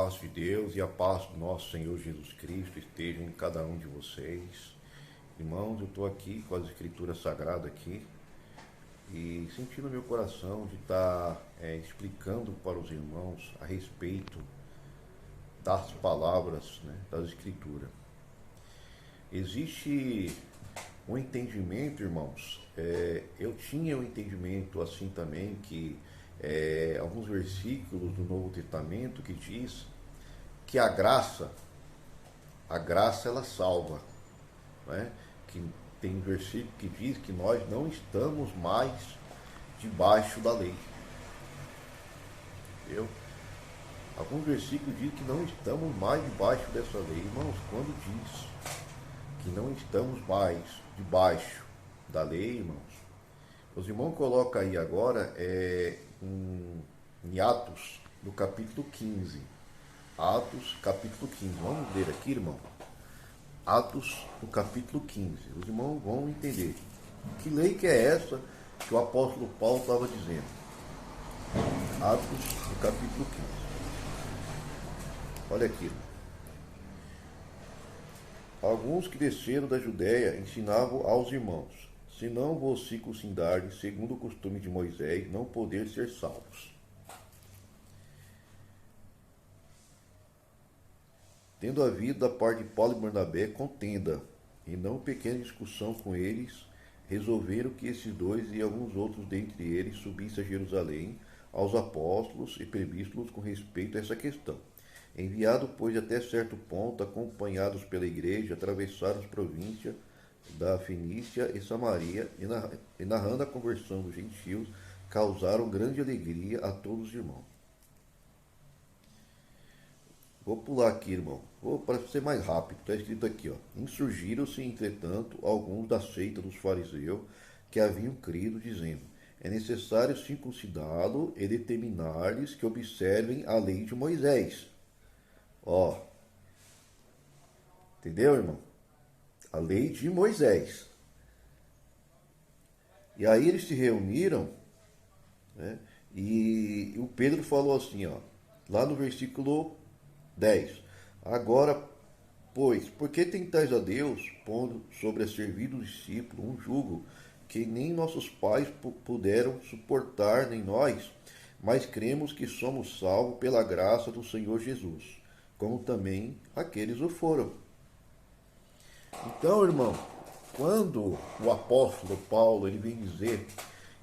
paz de Deus e a paz do nosso Senhor Jesus Cristo estejam em cada um de vocês. Irmãos, eu estou aqui com as escrituras sagradas aqui e sentindo no meu coração de estar explicando para os irmãos a respeito das palavras, né, das escrituras. Existe um entendimento, irmãos, eu tinha um entendimento assim também que alguns versículos do Novo Testamento que diz que a graça ela salva, né? Que tem um versículo que diz que nós não estamos mais debaixo da lei. Entendeu? Alguns versículos dizem que não estamos mais debaixo dessa lei. Irmãos, quando diz que não estamos mais debaixo da lei, irmãos, os irmãos colocam aí agora em Atos, no capítulo 15. Atos, capítulo 15. Vamos ler aqui, irmão. Atos, no capítulo 15. Os irmãos vão entender. Que lei que é essa que o apóstolo Paulo estava dizendo? Atos, no capítulo 15. Olha aqui, irmão. Alguns que desceram da Judéia ensinavam aos irmãos: se não vos circuncidardes, segundo o costume de Moisés, não poder ser salvos. Tendo havido da parte de Paulo e Barnabé contenda, e não pequena discussão com eles, resolveram que esses dois e alguns outros dentre eles subissem a Jerusalém aos apóstolos e presbíteros com respeito a essa questão. Enviado, pois, até certo ponto, acompanhados pela igreja, atravessaram as províncias da Fenícia e Samaria, e narrando a conversão dos gentios, causaram grande alegria a todos os irmãos. Vou pular aqui, irmão. Para ser mais rápido, está escrito aqui, ó. Insurgiram-se, entretanto, alguns da seita dos fariseus que haviam crido, dizendo: é necessário circuncidá-lo e determinar-lhes que observem a lei de Moisés. Ó, entendeu, irmão? A lei de Moisés. E aí eles se reuniram, né? E o Pedro falou assim, ó, lá no versículo 10. Agora, pois, por que tentais a Deus, pondo sobre a servir do discípulo um jugo que nem nossos pais puderam suportar, nem nós, mas cremos que somos salvos pela graça do Senhor Jesus, como também aqueles o foram. Então, irmão, quando o apóstolo Paulo ele vem dizer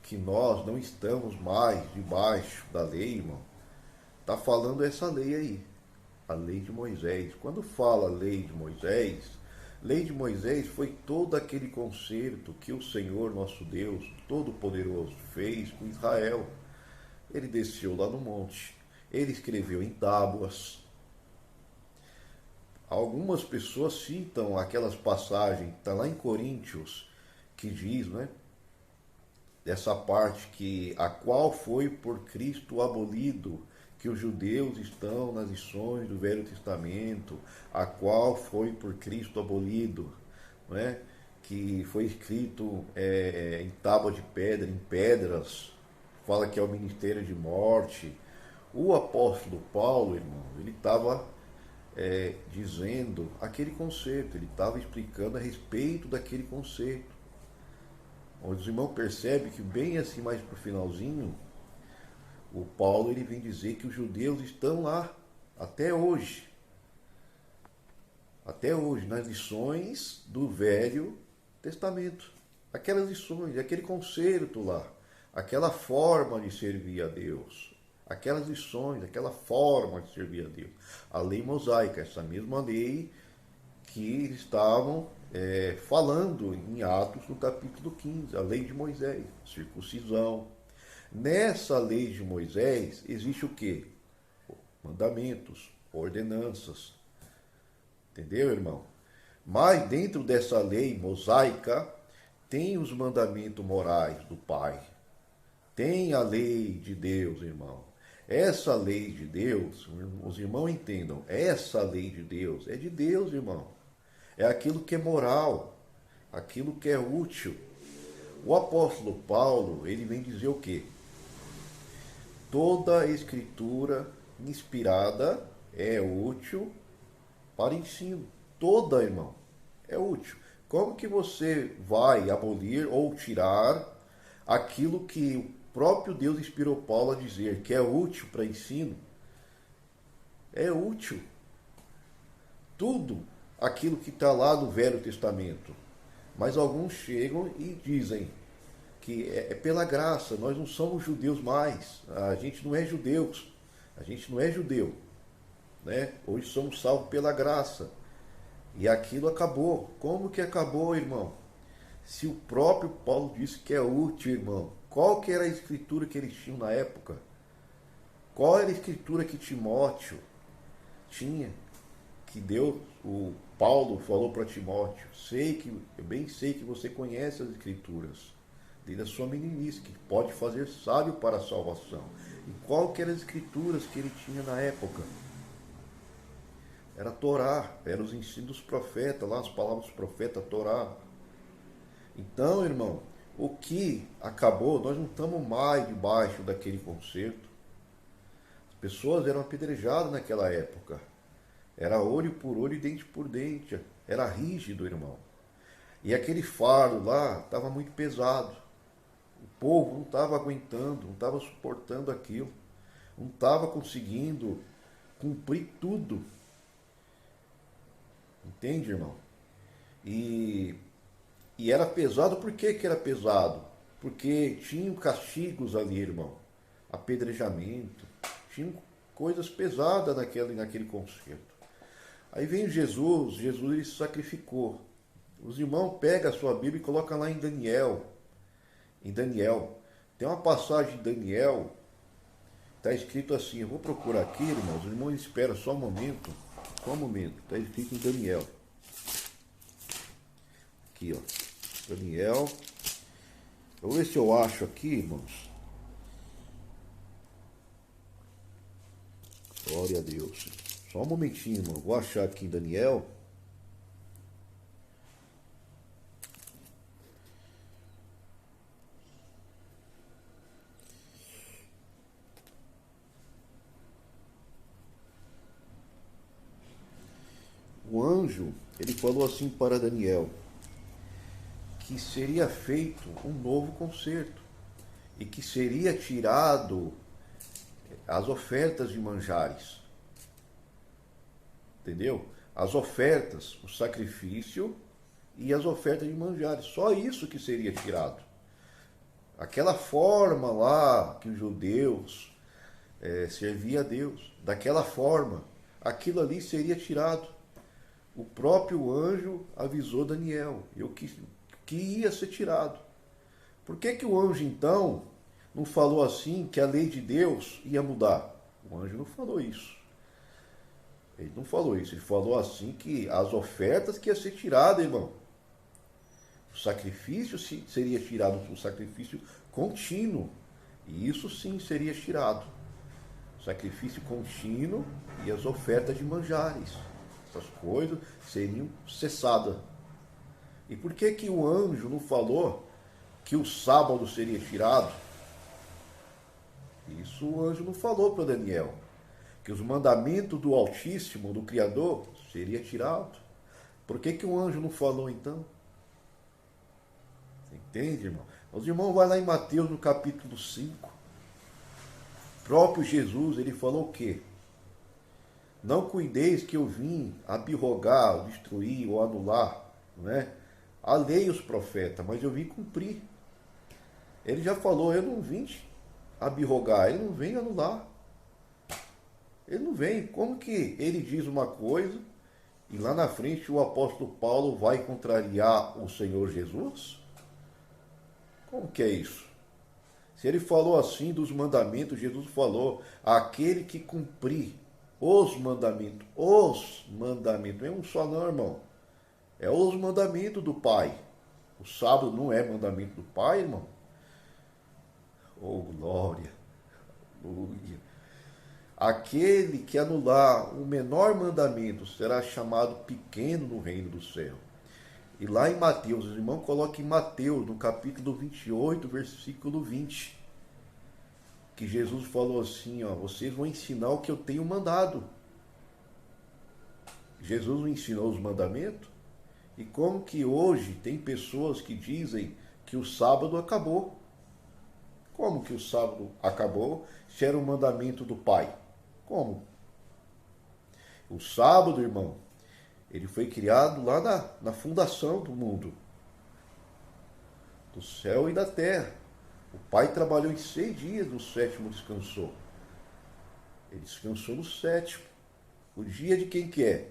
que nós não estamos mais debaixo da lei, irmão, está falando essa lei aí, a lei de Moisés. Quando fala lei de Moisés foi todo aquele concerto que o Senhor nosso Deus, Todo-Poderoso, fez com Israel. Ele desceu lá no monte, ele escreveu em tábuas. Algumas pessoas citam aquelas passagens, está lá em Coríntios, que diz, né? Dessa parte que a qual foi por Cristo abolido, que os judeus estão nas lições do Velho Testamento, a qual foi por Cristo abolido, não é? Que foi escrito em tábua de pedra, em pedras, fala que é o ministério de morte. O apóstolo Paulo, irmão, ele estava dizendo aquele conceito, ele estava explicando a respeito daquele conceito. Os irmãos percebem que bem assim mais para o finalzinho, o Paulo ele vem dizer que os judeus estão lá até hoje, nas lições do Velho Testamento, aquelas lições, aquele conceito lá, aquela forma de servir a Deus. Aquelas lições, aquela forma de servir a Deus. A lei mosaica, essa mesma lei que estavam falando em Atos no capítulo 15, a lei de Moisés, circuncisão. Nessa lei de Moisés existe o quê? Mandamentos, ordenanças. Entendeu, irmão? Mas dentro dessa lei mosaica tem os mandamentos morais do Pai. Tem a lei de Deus, irmão. Essa lei de Deus, os irmãos entendam, essa lei de Deus é de Deus, irmão. É aquilo que é moral, aquilo que é útil. O apóstolo Paulo, ele vem dizer o quê? Toda a escritura inspirada é útil para ensino. Toda, irmão, é útil. Como que você vai abolir ou tirar aquilo que o próprio Deus inspirou Paulo a dizer que é útil para ensino? É útil. Tudo aquilo que está lá no Velho Testamento. Mas alguns chegam e dizem que é pela graça, nós não somos judeus mais, a gente não é judeus, a gente não é judeu, né? Hoje somos salvos pela graça. E aquilo acabou. Como que acabou, irmão? Se o próprio Paulo disse que é útil, irmão, qual que era a escritura que eles tinham na época? Qual era a escritura que Timóteo tinha? Que Deus, o Paulo falou para Timóteo, eu bem sei que você conhece as escrituras, desde a sua meninice, que pode fazer sábio para a salvação. E qual que eram as escrituras que ele tinha na época? Era a Torá, eram os ensinos dos profetas, lá as palavras dos profetas, a Torá. Então, irmão, o que acabou, nós não estamos mais debaixo daquele concerto. As pessoas eram apedrejadas naquela época. Era olho por olho e dente por dente. Era rígido, irmão. E aquele fardo lá estava muito pesado. O povo não estava aguentando, não estava suportando aquilo. Não estava conseguindo cumprir tudo. Entende, irmão? E era pesado. Por que era pesado? Porque tinham castigos ali, irmão. Apedrejamento. Tinham coisas pesadas naquele concerto. Aí vem Jesus ele se sacrificou. Os irmãos pegam a sua Bíblia e colocam lá em Daniel. Em Daniel. Tem uma passagem de Daniel, está escrito assim, eu vou procurar aqui, irmãos, os irmãos esperam só um momento, está escrito em Daniel. Aqui, ó, Daniel. Eu vou ver se eu acho aqui, irmãos. Glória a Deus. Só um momentinho, irmão. Vou achar aqui em Daniel. O anjo, ele falou assim para Daniel, que seria feito um novo concerto e que seria tirado as ofertas de manjares. Entendeu? As ofertas, o sacrifício e as ofertas de manjares. Só isso que seria tirado. Aquela forma lá que os judeus serviam a Deus, daquela forma, aquilo ali seria tirado. O próprio anjo avisou Daniel que ia ser tirado. Por que o anjo, então, não falou assim que a lei de Deus ia mudar? O anjo não falou isso. Ele não falou isso. Ele falou assim que as ofertas que ia ser tirada, irmão. O sacrifício seria tirado, o sacrifício contínuo. E isso sim seria tirado. O sacrifício contínuo e as ofertas de manjares. Essas coisas seriam cessadas. E por que o anjo não falou que o sábado seria tirado? Isso o anjo não falou para Daniel. Que os mandamentos do Altíssimo, do Criador, seria tirado. Por que o anjo não falou então? Você entende, irmão? Os irmãos vão lá em Mateus no capítulo 5. O próprio Jesus, ele falou o quê? Não cuideis que eu vim abrogar, ou destruir, ou anular, não é? A lei e os profetas, mas eu vim cumprir. Ele já falou, eu não vim abrogar, ele não vem anular. Ele não vem. Como que ele diz uma coisa e lá na frente o apóstolo Paulo vai contrariar o Senhor Jesus? Como que é isso? Se ele falou assim dos mandamentos, Jesus falou, aquele que cumprir os mandamentos, não é um só não, irmão. É os mandamentos do Pai. O sábado não é mandamento do Pai, irmão? Oh, glória! Aleluia! Aquele que anular o menor mandamento será chamado pequeno no reino do céu. E lá em Mateus, os irmãos colocam em Mateus, no capítulo 28, versículo 20, que Jesus falou assim, ó, vocês vão ensinar o que eu tenho mandado. Jesus não ensinou os mandamentos? E como que hoje tem pessoas que dizem que o sábado acabou? Como que o sábado acabou se era um mandamento do Pai? Como? O sábado, irmão, ele foi criado lá na fundação do mundo, do céu e da terra. O Pai trabalhou em 6 dias, no sétimo descansou. Ele descansou no sétimo. O dia de quem que é?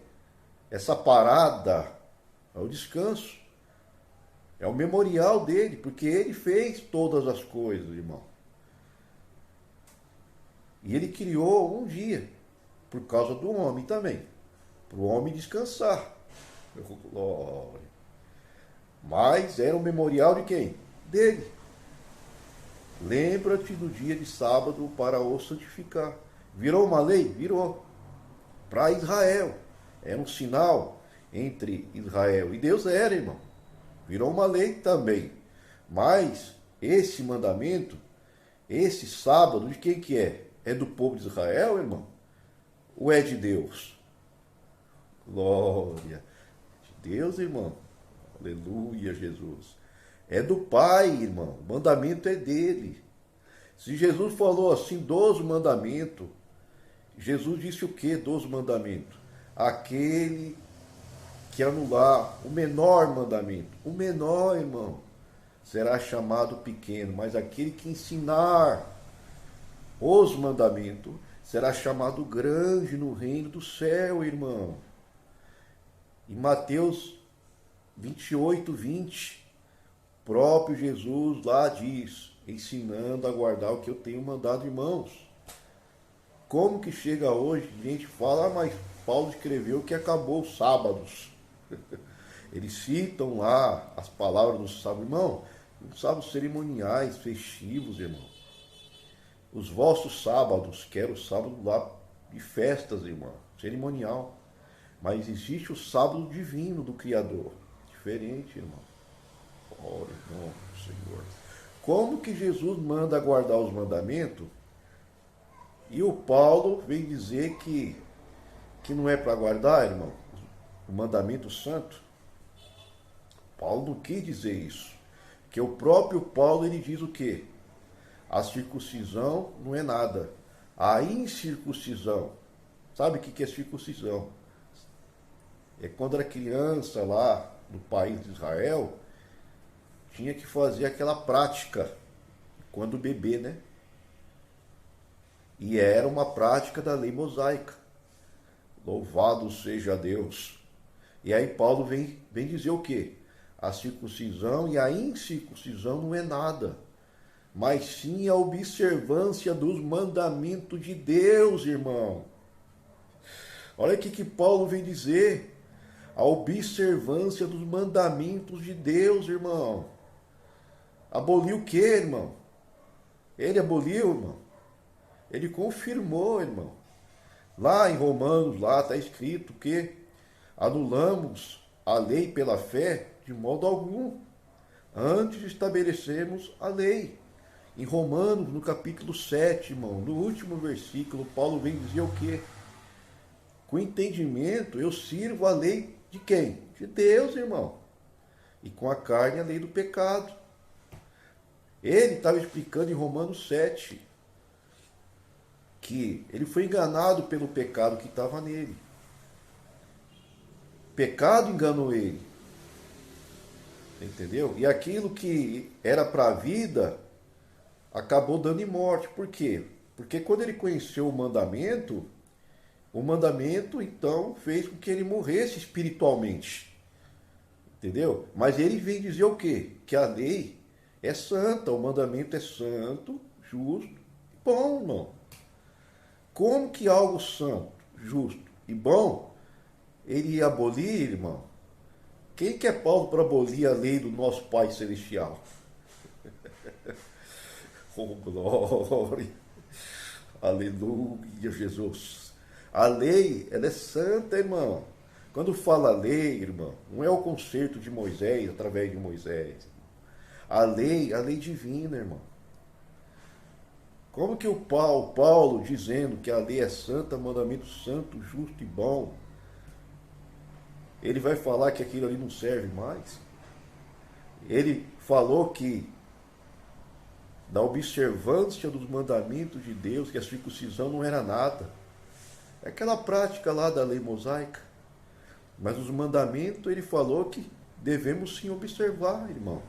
Essa parada é o descanso. É o memorial dele, porque ele fez todas as coisas, irmão. E ele criou um dia, por causa do homem também. Para o homem descansar. Glória. Mas era o memorial de quem? Dele. Lembra-te do dia de sábado para o santificar. Virou uma lei? Virou. Para Israel. Era um sinal entre Israel e Deus, era, irmão. Virou uma lei também. Mas esse mandamento, esse sábado, de quem que é? É do povo de Israel, irmão? Ou é de Deus? Glória. De Deus, irmão. Aleluia, Jesus. É do Pai, irmão. O mandamento é dele. Se Jesus falou assim, 12 mandamentos, Jesus disse o que? 12 mandamentos. Aquele que anular o menor mandamento, o menor, irmão, será chamado pequeno, mas aquele que ensinar os mandamentos será chamado grande no reino do céu, irmão. Em Mateus 28, 20, próprio Jesus lá diz, ensinando a guardar o que eu tenho mandado, irmãos. Como que chega hoje, a gente fala, mas Paulo escreveu que acabou os sábados. Eles citam lá as palavras do sábado, irmão, os sábados cerimoniais, festivos, irmão. Os vossos sábados, que era o sábado lá de festas, irmão, cerimonial. Mas existe o sábado divino do Criador. Diferente, irmão. Ora, irmão, Senhor. Como que Jesus manda guardar os mandamentos? E o Paulo vem dizer que não é para guardar, irmão, o mandamento santo. Paulo não quis dizer isso. Porque o próprio Paulo, ele diz o quê? A circuncisão não é nada. A incircuncisão. Sabe o que é circuncisão? É quando era criança lá no país de Israel, tinha que fazer aquela prática quando bebê, né? E era uma prática da lei mosaica. Louvado seja Deus. E aí Paulo vem dizer o quê? A circuncisão e a incircuncisão não é nada, mas sim a observância dos mandamentos de Deus, irmão. Olha o que Paulo vem dizer. A observância dos mandamentos de Deus, irmão. Aboliu o que, irmão? Ele aboliu, irmão. Ele confirmou, irmão. Lá em Romanos, lá está escrito que anulamos a lei pela fé de modo algum, antes de estabelecermos a lei. Em Romanos, no capítulo 7, irmão, no último versículo, Paulo vem dizer o quê? Com entendimento eu sirvo a lei de quem? De Deus, irmão. E com a carne a lei do pecado. Ele estava explicando em Romanos 7 que ele foi enganado pelo pecado que estava nele. O pecado enganou ele. Entendeu? E aquilo que era para a vida acabou dando em morte. Por quê? Porque quando ele conheceu o mandamento então fez com que ele morresse espiritualmente. Entendeu? Mas ele vem dizer o quê? Que a lei é santa, o mandamento é santo, justo e bom, irmão. Como que algo santo, justo e bom, ele ia abolir, irmão? Quem que é Paulo para abolir a lei do nosso Pai Celestial? Oh, glória! Aleluia, Jesus! A lei, ela é santa, irmão. Quando fala lei, irmão, não é o concerto de Moisés, através de Moisés. A lei divina, irmão. Como que o Paulo dizendo que a lei é santa, mandamento santo, justo e bom, ele vai falar que aquilo ali não serve mais. Ele falou que da observância dos mandamentos de Deus, que a circuncisão não era nada. É aquela prática lá da lei mosaica. Mas os mandamentos, ele falou que devemos sim observar, irmão.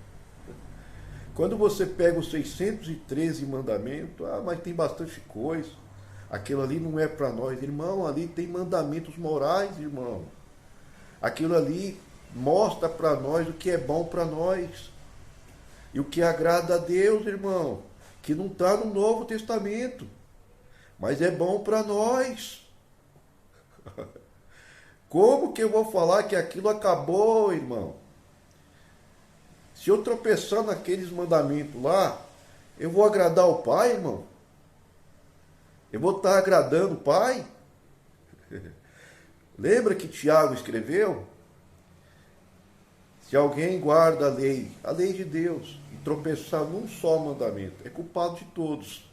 Quando você pega os 613 mandamentos, mas tem bastante coisa. Aquilo ali não é para nós, irmão. Ali tem mandamentos morais, irmão. Aquilo ali mostra para nós o que é bom para nós. E o que agrada a Deus, irmão. Que não está no Novo Testamento. Mas é bom para nós. Como que eu vou falar que aquilo acabou, irmão? Se eu tropeçar naqueles mandamentos lá, eu vou agradar o Pai, irmão? Eu vou estar agradando o Pai? Lembra que Tiago escreveu? Se alguém guarda a lei de Deus, e tropeçar num só mandamento, é culpado de todos.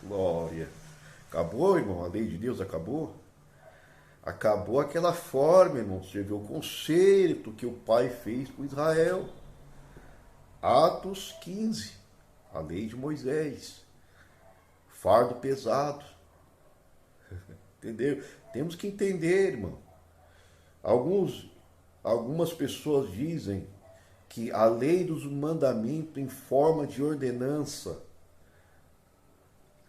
Glória. Acabou, irmão? A lei de Deus acabou? Acabou aquela forma, irmão. Você viu o concerto que o Pai fez com Israel. Atos 15. A lei de Moisés. Fardo pesado. Entendeu? Temos que entender, irmão. Algumas pessoas dizem que a lei dos mandamentos em forma de ordenança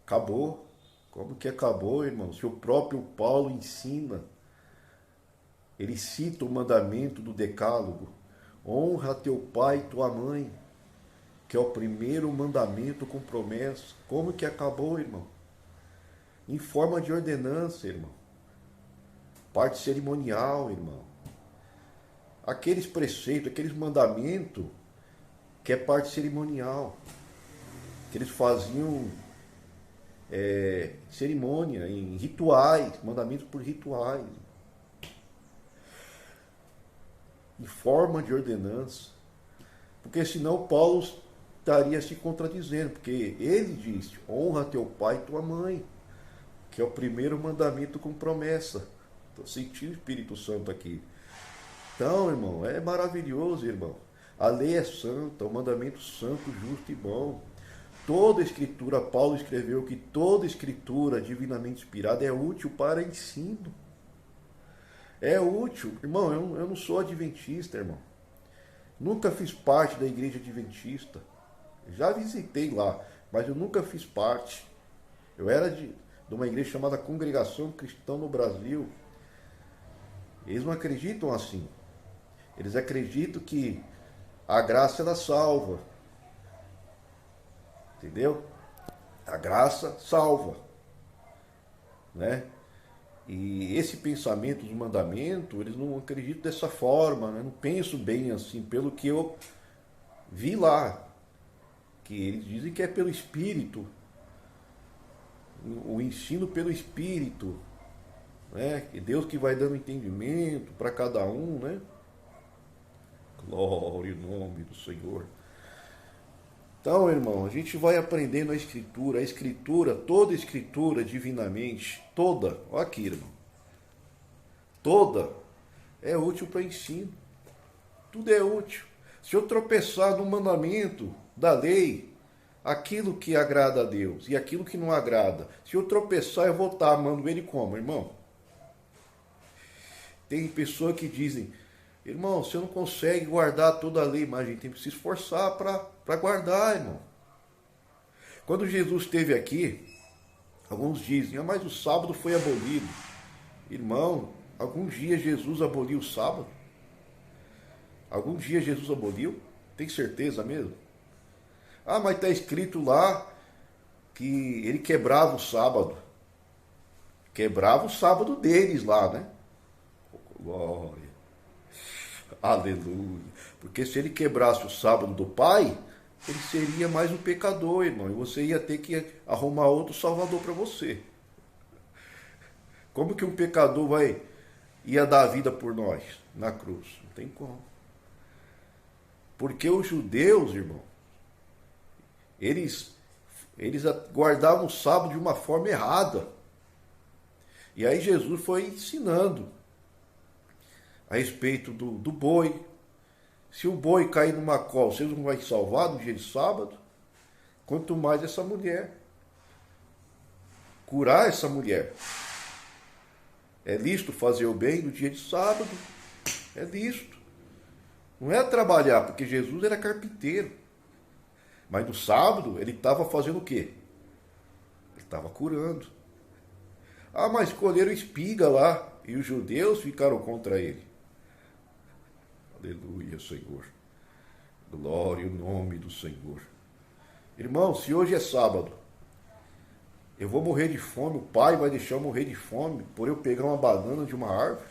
acabou. Como que acabou, irmão? Se o próprio Paulo ensina, ele cita o mandamento do Decálogo: honra teu pai e tua mãe, que é o primeiro mandamento com promessa. Como que acabou, irmão? Em forma de ordenança, irmão. Parte cerimonial, irmão. Aqueles preceitos, aqueles mandamentos que é parte cerimonial, que eles faziam cerimônia, em rituais, mandamentos por rituais, em forma de ordenança. Porque senão Paulo estaria se contradizendo, porque ele disse: honra teu pai e tua mãe, que é o primeiro mandamento com promessa. Estou sentindo o Espírito Santo aqui. Então, irmão, é maravilhoso, irmão. A lei é santa, o mandamento santo, justo e bom. Toda escritura, Paulo escreveu que toda escritura divinamente inspirada é útil para ensino. É útil. Irmão, eu não sou adventista, irmão. Nunca fiz parte da igreja adventista. Já visitei lá, mas eu nunca fiz parte. Eu era de uma igreja chamada Congregação Cristã no Brasil. Eles não acreditam assim. Eles acreditam que a graça ela salva. Entendeu? A graça salva, né? E esse pensamento dos mandamentos, eles não acreditam dessa forma, né? Não penso bem assim, pelo que eu vi lá, que eles dizem que é pelo Espírito, o ensino pelo Espírito, né? Que Deus que vai dando entendimento para cada um, né? Glória ao nome do Senhor. Então, irmão, a gente vai aprendendo a Escritura, toda a Escritura divinamente, toda, olha aqui, irmão, toda é útil para ensino, tudo é útil. Se eu tropeçar no mandamento da lei, aquilo que agrada a Deus e aquilo que não agrada, se eu tropeçar, eu vou estar amando ele como, irmão? Tem pessoas que dizem: irmão, você não consegue guardar toda a lei, mas a gente tem que se esforçar para guardar, irmão. Quando Jesus esteve aqui, alguns dizem: mas o sábado foi abolido. Irmão, algum dia Jesus aboliu o sábado? Algum dia Jesus aboliu? Tem certeza mesmo? Mas está escrito lá que ele quebrava o sábado. Quebrava o sábado deles lá, né? Glória. Aleluia. Porque se ele quebrasse o sábado do Pai, ele seria mais um pecador, irmão. E você ia ter que arrumar outro salvador para você. Como que um pecador ia dar a vida por nós na cruz? Não tem como. Porque os judeus, irmão, eles guardavam o sábado de uma forma errada. E aí Jesus foi ensinando a respeito do boi. Se o boi cair numa cova, você não vai salvar no dia de sábado? Quanto mais essa mulher. Curar essa mulher. É lícito fazer o bem no dia de sábado? É lícito. Não é trabalhar, porque Jesus era carpinteiro. Mas no sábado ele estava fazendo o quê? Ele estava curando. Ah, mas colheram espiga lá e os judeus ficaram contra ele. Aleluia, Senhor. Glória ao nome do Senhor. Irmão, se hoje é sábado, eu vou morrer de fome, o pai vai deixar eu morrer de fome por eu pegar uma banana de uma árvore?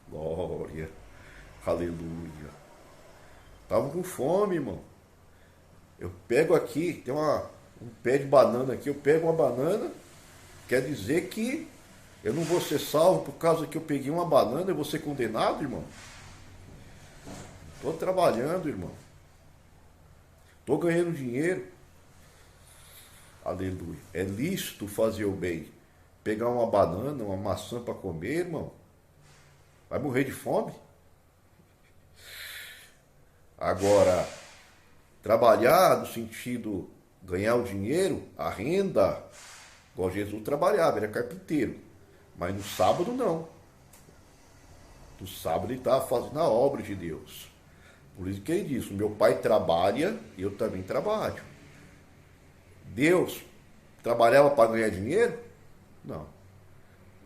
Glória. Aleluia. Estava com fome, irmão. Eu pego aqui, tem um pé de banana aqui, eu pego uma banana, quer dizer que eu não vou ser salvo por causa que eu peguei uma banana, eu vou ser condenado, irmão? Estou trabalhando, irmão. Estou ganhando dinheiro. Aleluia. É lícito fazer o bem. Pegar uma banana, uma maçã para comer, irmão. Vai morrer de fome? Agora, trabalhar no sentido ganhar o dinheiro, a renda, igual Jesus trabalhava, era carpinteiro. Mas no sábado não. No sábado ele estava fazendo a obra de Deus. Por isso que ele disse, o meu pai trabalha e eu também trabalho. Deus trabalhava para ganhar dinheiro? Não.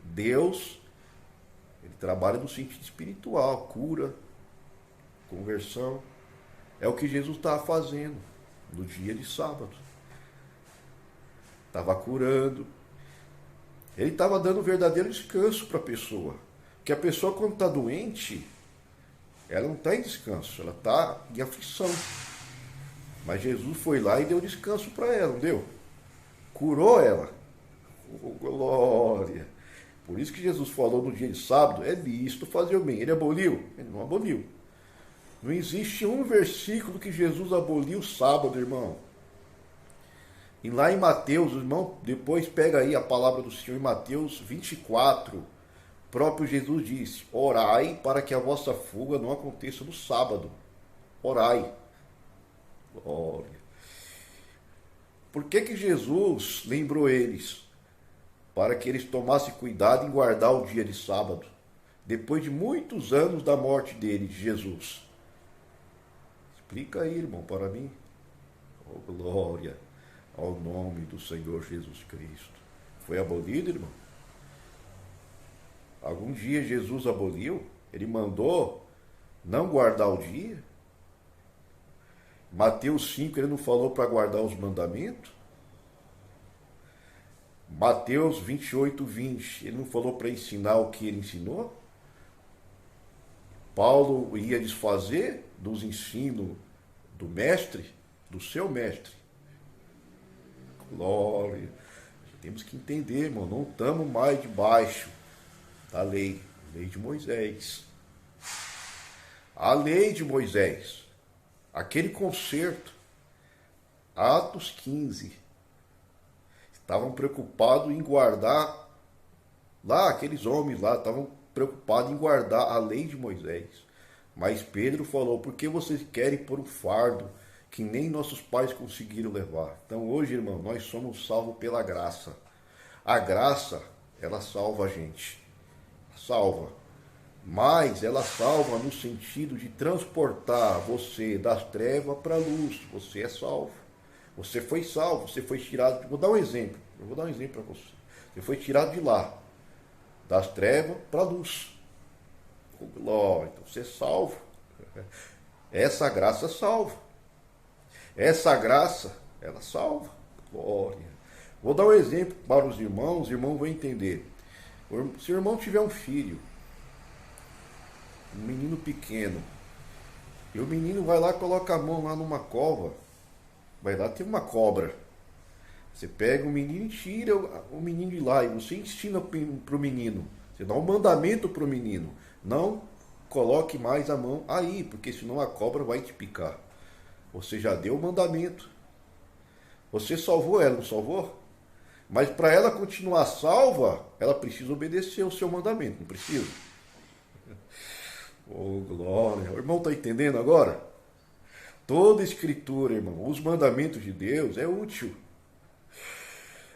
Deus, ele trabalha no sentido espiritual, cura, conversão. É o que Jesus estava fazendo no dia de sábado. Estava curando. Ele estava dando verdadeiro descanso para a pessoa. Porque a pessoa, quando está doente, ela não está em descanso, ela está em aflição. Mas Jesus foi lá e deu descanso para ela, não deu? Curou ela. Oh, glória! Por isso que Jesus falou no dia de sábado, é lícito fazer o bem. Ele aboliu? Ele não aboliu. Não existe um versículo que Jesus aboliu o sábado, irmão. E lá em Mateus, irmão, depois pega aí a palavra do Senhor em Mateus 24. O próprio Jesus disse, orai para que a vossa fuga não aconteça no sábado. Orai. Glória. Por que Jesus lembrou eles? Para que eles tomassem cuidado em guardar o dia de sábado, depois de muitos anos da morte dele, de Jesus. Explica aí, irmão, para mim. Oh, glória ao nome do Senhor Jesus Cristo. Foi abolido, irmão? Algum dia Jesus aboliu? Ele mandou não guardar o dia? Mateus 5, ele não falou para guardar os mandamentos? Mateus 28, 20, ele não falou para ensinar o que ele ensinou? Paulo ia desfazer dos ensinos do mestre, do seu mestre. Glória. Temos que entender, irmão, não estamos mais debaixo da lei de Moisés. A lei de Moisés, aquele concerto, Atos 15, estavam preocupados em guardar, lá aqueles homens lá estavam preocupados em guardar a lei de Moisés. Mas Pedro falou, por que vocês querem pôr um fardo que nem nossos pais conseguiram levar? Então hoje, irmão, nós somos salvos pela graça. A graça, ela salva a gente. Salva. Mas ela salva no sentido de transportar você das trevas para a luz. Você é salvo. Você foi salvo, você foi tirado. Vou dar um exemplo. Eu vou dar um exemplo para você. Você foi tirado de lá, das trevas para a luz. Oh, glória. Então você é salvo. Essa graça salva. Essa graça, ela salva. Glória. Vou dar um exemplo para os irmãos vão entender. Se o irmão tiver um filho, um menino pequeno, e o menino vai lá e coloca a mão lá numa cova, vai lá, tem uma cobra. Você pega o menino e tira o menino de lá, e você ensina para o menino, você dá um mandamento para o menino, não coloque mais a mão aí, porque senão a cobra vai te picar. Você já deu o mandamento. Você salvou ela, não salvou? Mas para ela continuar salva, ela precisa obedecer o seu mandamento, não precisa? Oh, glória! O irmão está entendendo agora? Toda escritura, irmão, os mandamentos de Deus é útil.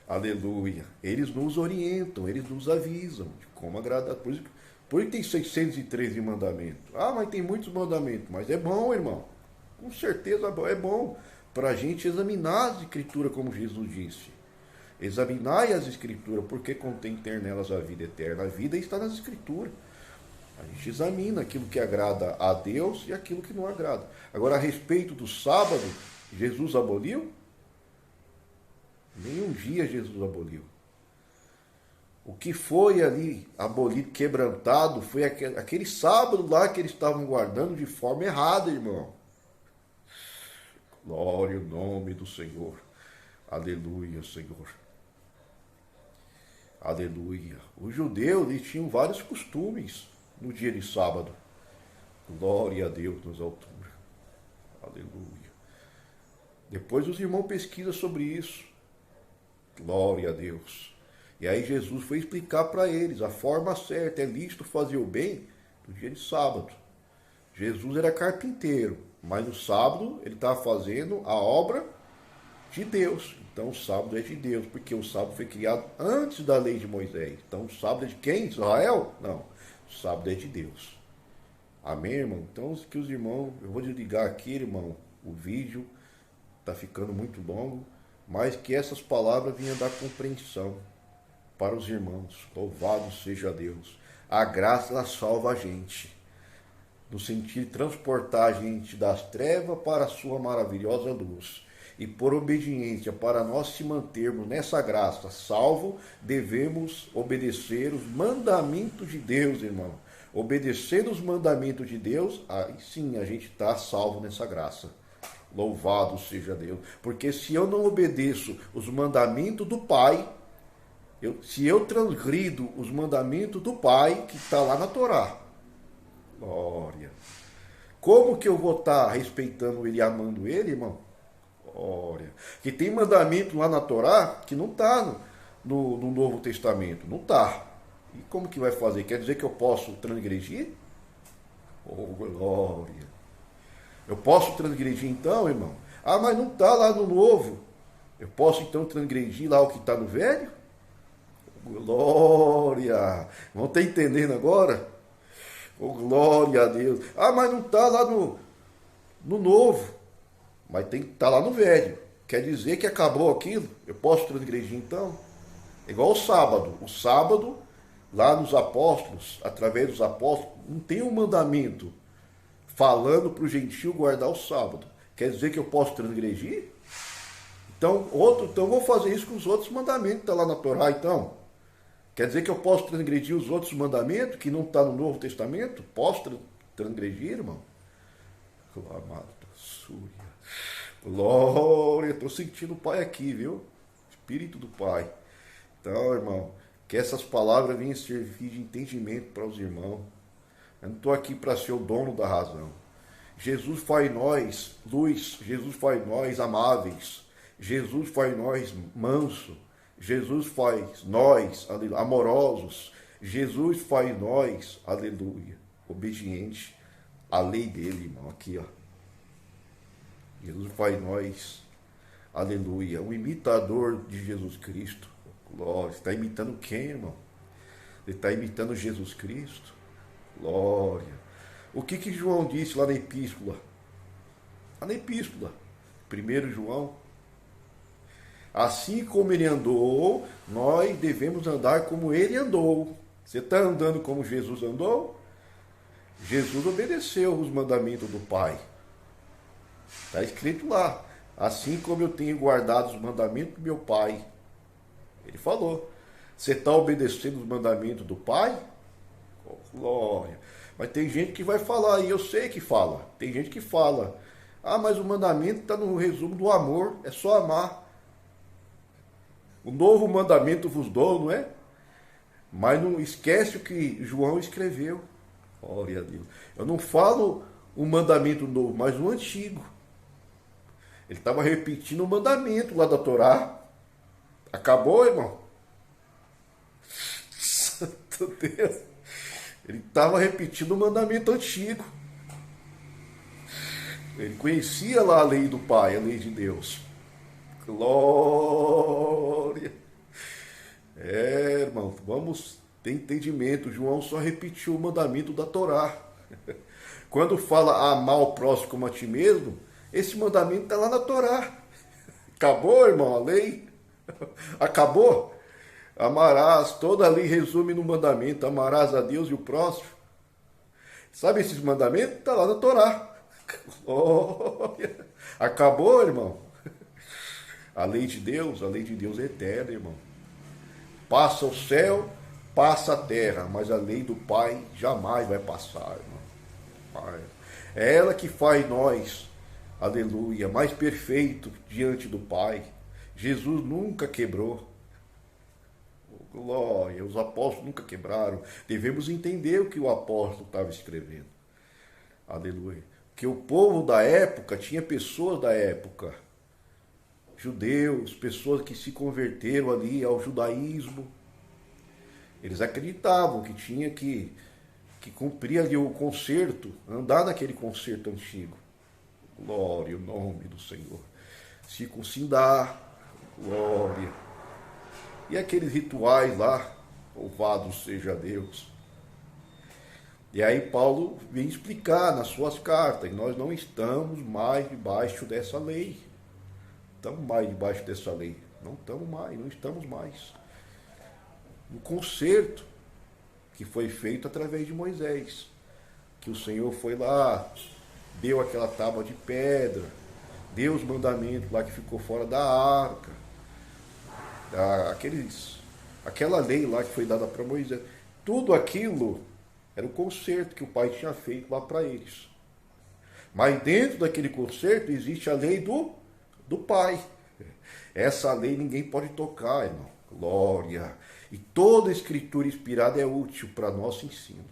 Aleluia. Eles nos orientam, eles nos avisam de como agradar. Por que tem 613 mandamentos? Ah, mas tem muitos mandamentos. Mas é bom, irmão. Com certeza é bom para a gente examinar as escrituras, como Jesus disse. Examinai as escrituras, porque contém ter nelas a vida eterna. A vida está nas escrituras. A gente examina aquilo que agrada a Deus e aquilo que não agrada. Agora, a respeito do sábado, Jesus aboliu? Nenhum dia Jesus aboliu. O que foi ali abolido, quebrantado, foi aquele sábado lá que eles estavam guardando de forma errada, irmão. Glória ao nome do Senhor. Aleluia, Senhor. Aleluia. Os judeus, eles tinham vários costumes no dia de sábado. Glória a Deus nas alturas. Aleluia. Depois os irmãos pesquisam sobre isso. Glória a Deus. E aí Jesus foi explicar para eles a forma certa. É lícito fazer o bem no dia de sábado. Jesus era carpinteiro, mas no sábado ele estava fazendo a obra de Deus. Então o sábado é de Deus, porque o sábado foi criado antes da lei de Moisés. Então o sábado é de quem? Israel? Não. O sábado é de Deus. Amém, irmão? Então que os irmãos, eu vou desligar aqui, irmão, o vídeo está ficando muito longo, mas que essas palavras venham dar compreensão para os irmãos. Louvado seja Deus. A graça, ela salva a gente, no sentido de transportar a gente das trevas para a sua maravilhosa luz. E por obediência, para nós se mantermos nessa graça salvo, devemos obedecer os mandamentos de Deus, irmão. Obedecendo os mandamentos de Deus, aí sim a gente está salvo nessa graça. Louvado seja Deus. Porque se eu não obedeço os mandamentos do Pai, se eu transgrido os mandamentos do Pai, que está lá na Torá, glória. Como que eu vou estar respeitando Ele e amando Ele, irmão? Glória. Que tem mandamento lá na Torá que não está no Novo Testamento. Não está. E como que vai fazer? Quer dizer que eu posso transgredir? Oh, glória. Eu posso transgredir então, irmão? Ah, mas não está lá no Novo. Eu posso então transgredir lá o que está no Velho? Glória! Vão estar entendendo agora? Oh, glória a Deus! Ah, mas não está lá no Novo. Mas tem que estar lá no Velho. Quer dizer que acabou aquilo? Eu posso transgredir então? É igual o sábado. O sábado, lá nos apóstolos, através dos apóstolos, não tem um mandamento falando para o gentio guardar o sábado. Quer dizer que eu posso transgredir? Então vou fazer isso com os outros mandamentos que estão lá na Torá, então. Quer dizer que eu posso transgredir os outros mandamentos que não estão no Novo Testamento? Posso transgredir, irmão? Amado da Súria. Glória, estou sentindo o Pai aqui, viu? Espírito do Pai. Então, irmão, que essas palavras venham servir de entendimento para os irmãos. Eu não estou aqui para ser o dono da razão. Jesus faz nós luz, Jesus faz nós amáveis, Jesus faz nós manso, Jesus faz nós amorosos, Jesus faz nós, aleluia, obediente à lei dele, irmão, aqui, ó. Jesus faz nós, aleluia, um imitador de Jesus Cristo. Glória. Você está imitando quem, irmão? Você está imitando Jesus Cristo? Glória. O que João disse lá na epístola? Lá na epístola, 1 João. Assim como ele andou, nós devemos andar como ele andou. Você está andando como Jesus andou? Jesus obedeceu os mandamentos do Pai. Está escrito lá. Assim como eu tenho guardado os mandamentos do meu Pai. Ele falou. Você está obedecendo os mandamentos do Pai? Oh, glória. Mas tem gente que vai falar, e eu sei que fala. Tem gente que fala. Ah, mas o mandamento está no resumo do amor. É só amar. O novo mandamento vos dou, não é? Mas não esquece o que João escreveu. Glória a Deus. Eu não falo o mandamento novo, mas o antigo. Ele estava repetindo o mandamento lá da Torá. Acabou, irmão? Santo Deus. Ele estava repetindo o mandamento antigo. Ele conhecia lá a lei do Pai, a lei de Deus. Glória! É, irmão, vamos ter entendimento. João só repetiu o mandamento da Torá. Quando fala amar o próximo como a ti mesmo, esse mandamento está lá na Torá. Acabou, irmão, a lei? Acabou? Amarás, toda a lei resume no mandamento, amarás a Deus e o próximo. Sabe esses mandamentos? Está lá na Torá. Glória! Acabou, irmão? A lei de Deus é eterna, irmão. Passa o céu, passa a terra, mas a lei do Pai jamais vai passar, irmão. É ela que faz nós, aleluia, mais perfeito diante do Pai. Jesus nunca quebrou. Glória, os apóstolos nunca quebraram. Devemos entender o que o apóstolo estava escrevendo. Aleluia. Que o povo da época tinha pessoas da época, judeus, pessoas que se converteram ali ao judaísmo. Eles acreditavam que tinha que cumprir ali o concerto, andar naquele concerto antigo. Glória, o nome do Senhor. Circuncidar, glória. E aqueles rituais lá, louvado seja Deus. E aí Paulo vem explicar nas suas cartas, nós não estamos mais debaixo dessa lei. Estamos mais debaixo dessa lei. Não estamos mais. O concerto que foi feito através de Moisés, que o Senhor foi lá, deu aquela tábua de pedra, deu os mandamentos lá que ficou fora da arca, aquela lei lá que foi dada para Moisés. Tudo aquilo era o concerto que o Pai tinha feito lá para eles. Mas dentro daquele concerto existe a lei do Pai. Essa lei ninguém pode tocar, irmão. Glória. E toda escritura inspirada é útil para nosso ensino.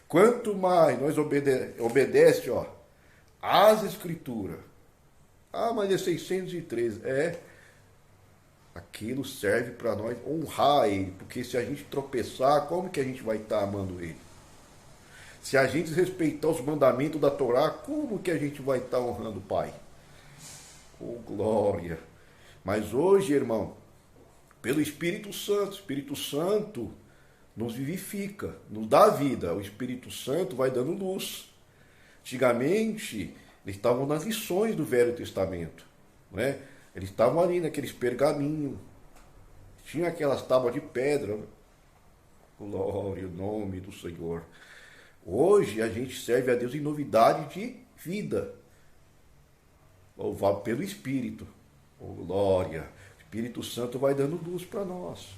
Quanto mais nós obedece, às escrituras. Ah, mas é 613. Aquilo serve para nós honrar Ele. Porque se a gente tropeçar, como que a gente vai estar amando Ele? Se a gente respeitar os mandamentos da Torá, como que a gente vai estar honrando o Pai? Oh, glória! Mas hoje, irmão, pelo Espírito Santo nos vivifica, nos dá vida. O Espírito Santo vai dando luz. Antigamente, eles estavam nas lições do Velho Testamento, né? Eles estavam ali naqueles pergaminhos, tinha aquelas tábuas de pedra. Glória, o nome do Senhor. Hoje a gente serve a Deus em novidade de vida, louvado pelo Espírito. Oh, glória! O Espírito Santo vai dando luz para nós.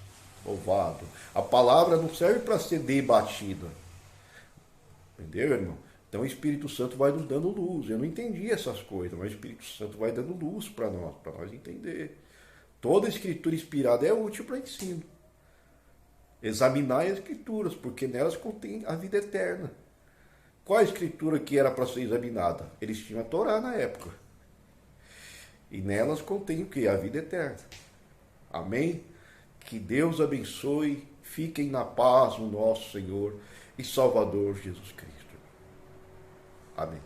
Louvado. A palavra não serve para ser debatida. Entendeu, irmão? Então o Espírito Santo vai nos dando luz. Eu não entendi essas coisas, mas o Espírito Santo vai dando luz para nós entender. Toda escritura inspirada é útil para ensino. Examinai as escrituras, porque nelas contém a vida eterna. Qual a escritura que era para ser examinada? Eles tinham a Torá na época. E nelas contém o que? A vida eterna. Amém? Que Deus abençoe. Fiquem na paz no nosso Senhor e Salvador Jesus Cristo. Amém.